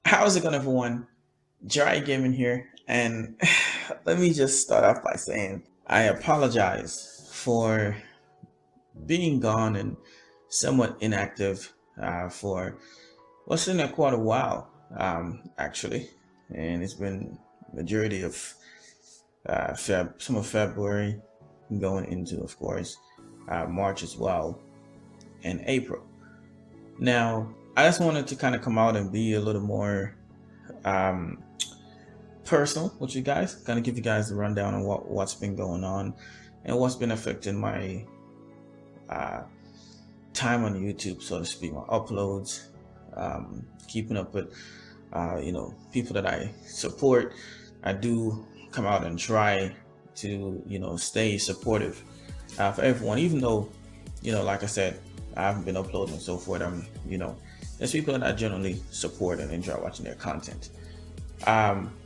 How's it going, everyone? JiraiyaGaming here, and let me just start off by saying I apologize for being gone and somewhat inactive for what's been quite a while, actually, and it's been majority of some of February, going into, of course, March as well, and April. Now, I just wanted to kind of come out and be a little more um, personal with you guys, kind of give you guys the rundown on what's been going on and what's been affecting my uh, time on YouTube, so to speak, my uploads, keeping up with people that I support. I do come out and try to stay supportive for everyone, even though like I said, I haven't been uploading and so forth. There's people that I generally support and enjoy watching their content.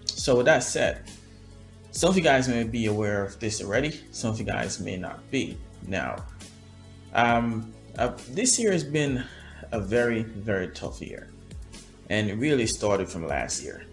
So with that said, some of you guys may be aware of this already. Some of you guys may not be. Now, this year has been a very, very tough year, and it really started from last year.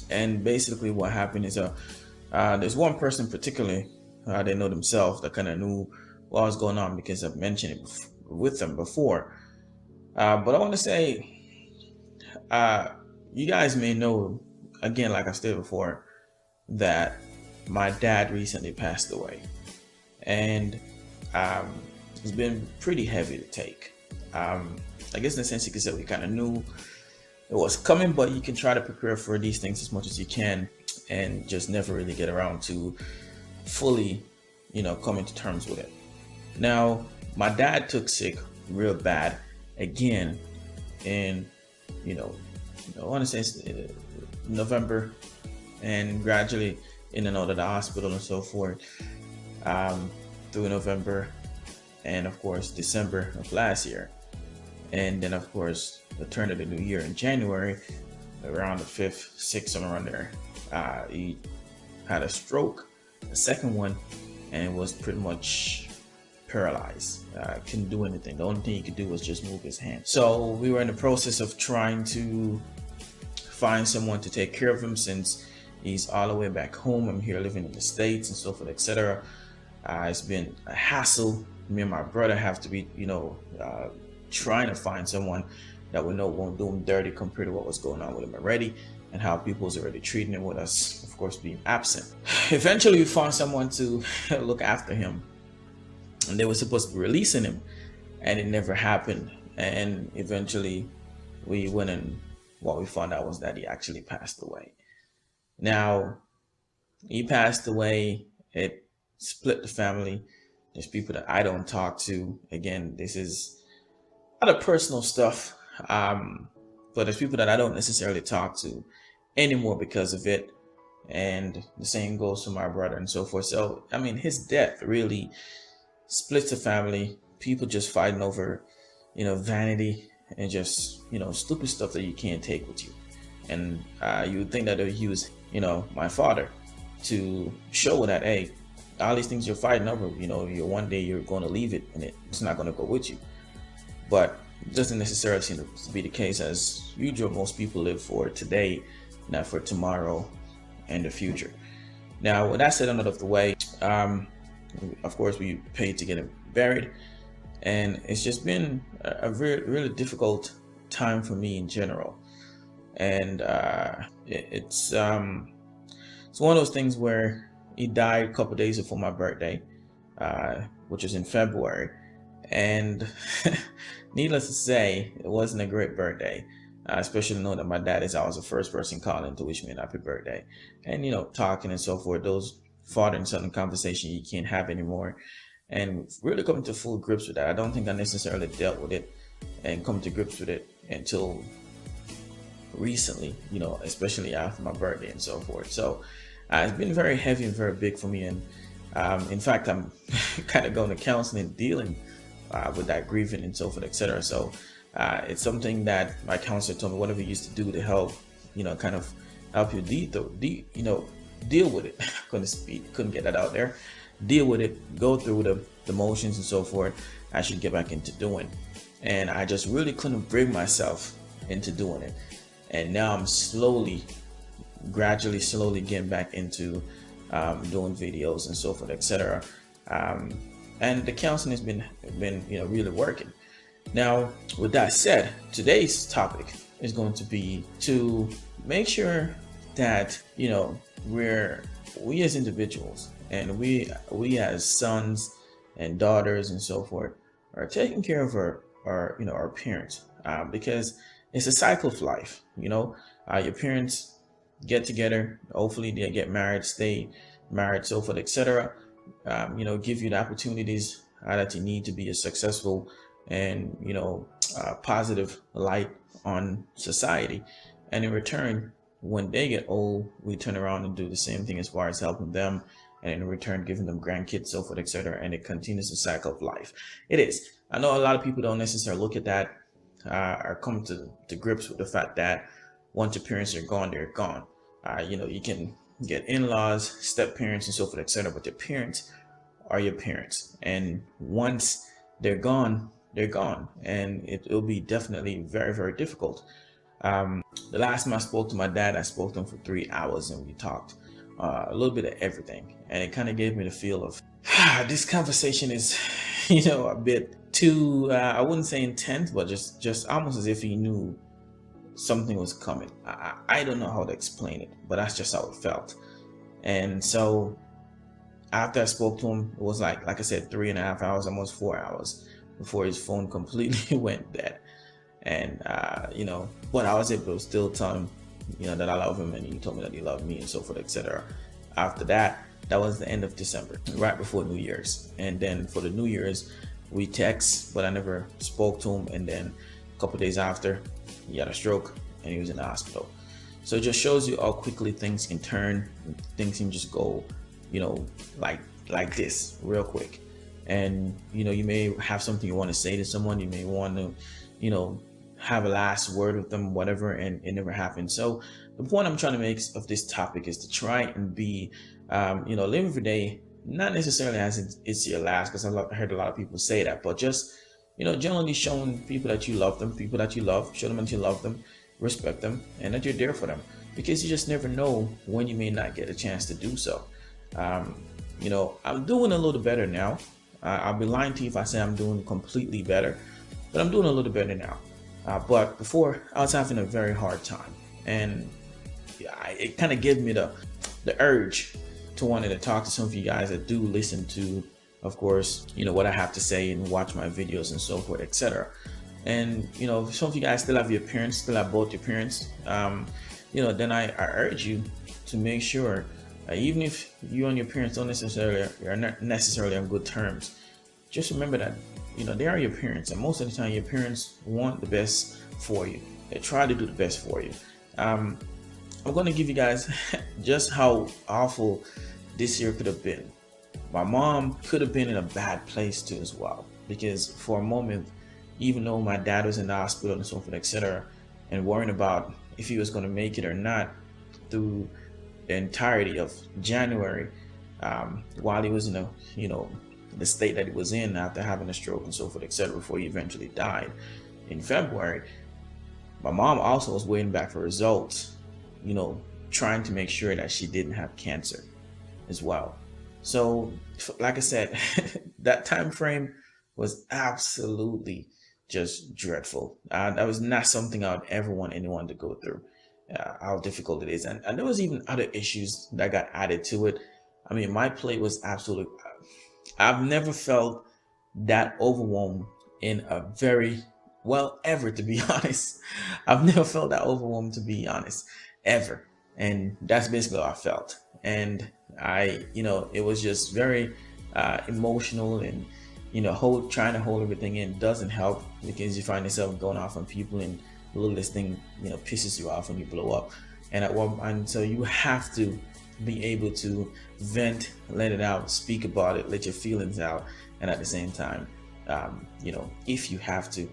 And basically, what happened is there's one person particularly, they know themselves, that kind of knew what was going on because I've mentioned it with them before. But I want to say, you guys may know, again, like I said before, that my dad recently passed away, and it's been pretty heavy to take. I guess in a sense you could say we kind of knew it was coming, but you can try to prepare for these things as much as you can, and just never really get around to fully, coming to terms with it. Now, my dad took sick real bad again in, I want to say November, and gradually in and out of the hospital and so forth, through November and of course December of last year. And then of course the turn of the new year in January, around the 5th, 6th, somewhere around there, he had a stroke, a second one, and was pretty much paralyzed. Couldn't do anything. The only thing he could do was just move his hand. So we were in the process of trying to find someone to take care of him, since he's all the way back home. I'm here living in the States and so forth, etc. It's been a hassle. Me and my brother have to be, trying to find someone that we know won't do him dirty compared to what was going on with him already, and how people's already treating him, with us, of course, being absent. Eventually, we found someone to look after him, and they were supposed to be releasing him, and it never happened. And eventually, we went, and what we found out was that he actually passed away. Now, he passed away. It split the family. There's people that I don't talk to. Again, this is a lot of personal stuff, but there's people that I don't necessarily talk to anymore because of it. And the same goes for my brother and so forth. So, I mean, his death really splits the family. People just fighting over, vanity and just, stupid stuff that you can't take with you. And you would think that they use, my father to show that, hey, all these things you're fighting over, you're one day you're going to leave it, and it's not going to go with you. But it doesn't necessarily seem to be the case. As usual, most people live for today, not for tomorrow and the future. Now, with that said, out of the way, of course, we paid to get him buried, and it's just been a really, really difficult time for me in general. And it's one of those things where he died a couple days before my birthday, which was in February. And needless to say, it wasn't a great birthday, especially knowing that my dad is always the first person calling to wish me a happy birthday. And, talking and so forth, those father and son conversation you can't have anymore. And really coming to full grips with that. I don't think I necessarily dealt with it and come to grips with it until recently, especially after my birthday and so forth. So it's been very heavy and very big for me. And in fact, I'm kind of going to counseling, dealing with that grieving and so forth, etc. So it's something that my counselor told me, whatever you used to do to help, kind of help you deal with it. Couldn't get that out there. Deal with it, go through the motions and so forth. I should get back into doing. And I just really couldn't bring myself into doing it. and now I'm slowly getting back into doing videos and so forth, etc. And the counseling has been really working. Now, with that said, today's topic is going to be to make sure that we as individuals, and we as sons and daughters and so forth, are taking care of our parents, because it's a cycle of life. Your parents get together, hopefully they get married, stay married, so forth, etc. Give you the opportunities that you need to be a successful and positive light on society. And in return, when they get old, we turn around and do the same thing as far as helping them, and in return giving them grandkids, so forth, etc. And it continues the cycle of life. It is. I know a lot of people don't necessarily look at that, or come to grips with the fact that once your parents are gone, they're gone. You can get in-laws, step parents, and so forth, etc. But your parents are your parents, and once they're gone, and it'll be definitely very, very difficult. The last time I spoke to my dad, I spoke to him for 3 hours, and we talked a little bit of everything, and it kind of gave me the feel of this conversation is a bit too I wouldn't say intense, but just almost as if he knew something was coming. I don't know how to explain it, but that's just how it felt. And so after I spoke to him, it was like I said, 3.5 hours, almost 4 hours before his phone completely went dead. And but I was able to still tell him that I love him, and he told me that he loved me, and so forth, etc. After that was the end of December, right before New Year's. And then for the New Year's, we text, but I never spoke to him. And then a couple days after, he had a stroke and he was in the hospital. So it just shows you how quickly things can turn. Things can just go like this real quick. And you may have something you want to say to someone, you may want to have a last word with them, whatever, and it never happened. So the point I'm trying to make of this topic is to try and be live every day, not necessarily as it's your last, because I heard a lot of people say that, but just generally showing people that you love them, people that you love, show them that you love them, respect them, and that you're there for them, because you just never know when you may not get a chance to do so. I'm doing a little better now. I'll be lying to you if I say I'm doing completely better, but I'm doing a little better now. But before, I was having a very hard time, and it kind of gave me the urge to wanting to talk to some of you guys that do listen to, of course, what I have to say and watch my videos and so forth, etc. And some of you guys still have your parents, still have both your parents. Then I urge you to make sure, even if you and your parents are not necessarily on good terms, just remember that they are your parents, and most of the time your parents want the best for you. They try to do the best for you. I'm going to give you guys just how awful this year could have been. My mom could have been in a bad place too as well, because for a moment, even though my dad was in the hospital and so forth, etc., and worrying about if he was going to make it or not through the entirety of January, while he was in the state that he was in after having a stroke and so forth, etc., before he eventually died in February. My mom also was waiting back for results, trying to make sure that she didn't have cancer as well. So like I said, that time frame was absolutely just dreadful. That was not something I would ever want anyone to go through, how difficult it is. And there was even other issues that got added to it. I mean, my plate was absolutely, I've never felt that overwhelmed in a very, well, ever, to be honest. I've never felt that overwhelmed, to be honest, ever. And that's basically how I felt. And it was just very emotional, and trying to hold everything in doesn't help, because you find yourself going off on people, and the littlest thing pisses you off and you blow up. And so you have to be able to vent, let it out, speak about it, let your feelings out, and at the same time, if you have to,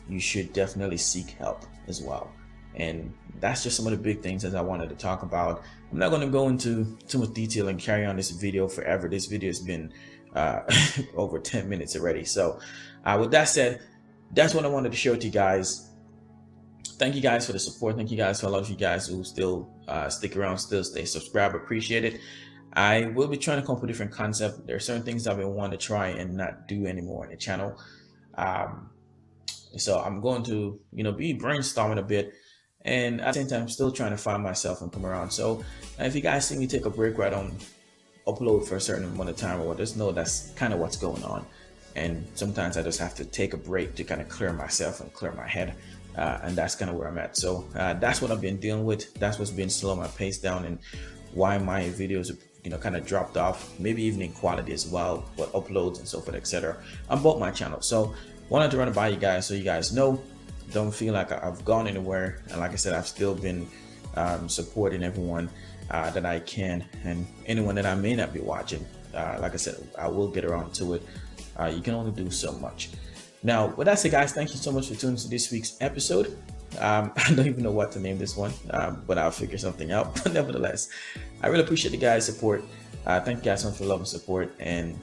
you should definitely seek help as well. And that's just some of the big things that I wanted to talk about. I'm not going to go into too much detail and carry on this video forever. This video has been over 10 minutes already. So with that said, that's what I wanted to share with you guys. thank you guys for the support. Thank you guys for a lot of you guys who still stick around, still stay subscribed. Appreciate it. I will be trying to come up with different concepts. There are certain things I've been wanting to try and not do anymore on the channel. Um, so I'm going to, be brainstorming a bit, and at the same time, still trying to find myself and come around. So if you guys see me take a break right on upload for a certain amount of time or what, just know that's kind of what's going on. And sometimes I just have to take a break to kind of clear myself and clear my head. And that's kind of where I'm at. So that's what I've been dealing with. That's what's been slowing my pace down and why my videos, kind of dropped off, maybe even in quality as well, but uploads and so forth, etc. on both my channels. So wanted to run it by you guys so you guys know. Don't feel like I've gone anywhere. And like I said, I've still been supporting everyone that I can, and anyone that I may not be watching. Like I said, I will get around to it. You can only do so much. Now, with that said, guys, thank you so much for tuning to this week's episode. I don't even know what to name this one, but I'll figure something out. But nevertheless, I really appreciate the guys' support. Thank you guys so much for love and support. And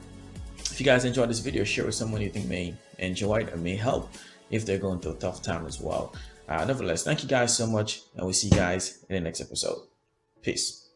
if you guys enjoyed this video, share with someone you think may enjoy it and may help if they're going through a tough time as well. Nevertheless, thank you guys so much, and we'll see you guys in the next episode. Peace.